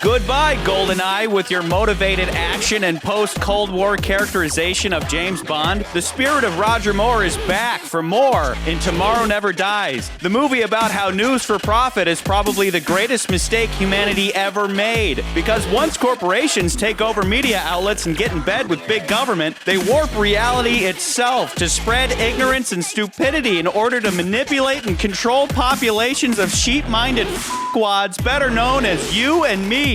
Goodbye, GoldenEye, with your motivated action and post-Cold War characterization of James Bond. The spirit of Roger Moore is back for more in Tomorrow Never Dies, the movie about how news for profit is probably the greatest mistake humanity ever made. Because once corporations take over media outlets and get in bed with big government, they warp reality itself to spread ignorance and stupidity in order to manipulate and control populations of sheep-minded f***wads better known as you and me.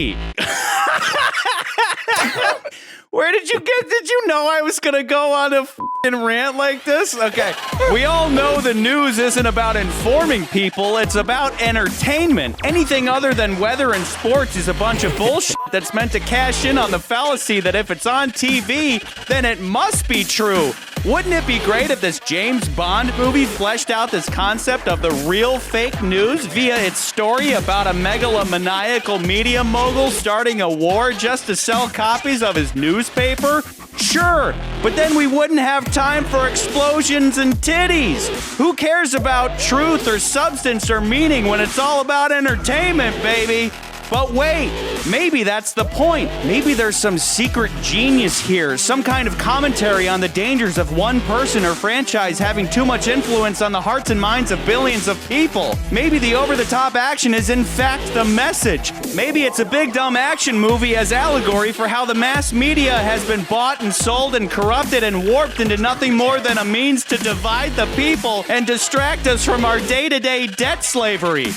Where did you know I was gonna go on a f***ing rant like this? Okay, we all know the news isn't about informing people, it's about entertainment. Anything other than weather and sports is a bunch of bullshit that's meant to cash in on the fallacy that if it's on TV, then it must be true. Wouldn't it be great if this James Bond movie fleshed out this concept of the real fake news via its story about a megalomaniacal media mogul starting a war just to sell copies of his newspaper? Sure, but then we wouldn't have time for explosions and titties. Who cares about truth or substance or meaning when it's all about entertainment, baby? But wait, maybe that's the point. Maybe there's some secret genius here, some kind of commentary on the dangers of one person or franchise having too much influence on the hearts and minds of billions of people. Maybe the over-the-top action is in fact the message. Maybe it's a big dumb action movie as allegory for how the mass media has been bought and sold and corrupted and warped into nothing more than a means to divide the people and distract us from our day-to-day debt slavery.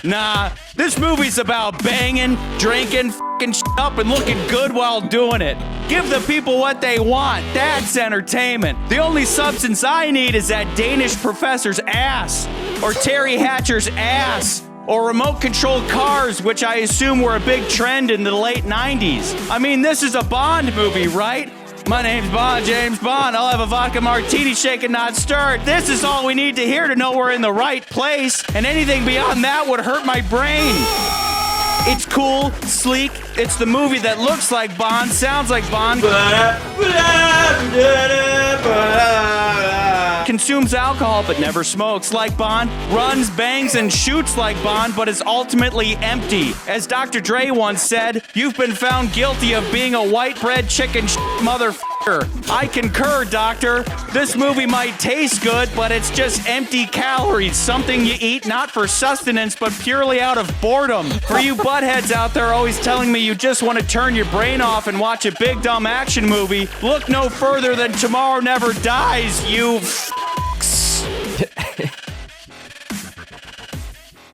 Nah, this movie's about banging, drinking, f***ing shit up, and looking good while doing it. Give the people what they want. That's entertainment. The only substance I need is that Danish professor's ass, or Terry Hatcher's ass, or remote-controlled cars, which I assume were a big trend in the late 90s. I mean, this is a Bond movie, right? My name's Bond, James Bond. I'll have a vodka martini shaken, not stirred. This is all we need to hear to know we're in the right place, and anything beyond that would hurt my brain. It's cool, sleek. It's the movie that looks like Bond, sounds like Bond, consumes alcohol but never smokes like Bond, runs, bangs, and shoots like Bond but is ultimately empty. As Dr. Dre once said, you've been found guilty of being a white bread chicken motherfucker. I concur, doctor. This movie might taste good, but it's just empty calories, something you eat not for sustenance but purely out of boredom. For you buttheads out there always telling me you just want to turn your brain off and watch a big dumb action movie, look no further than Tomorrow Never Dies, you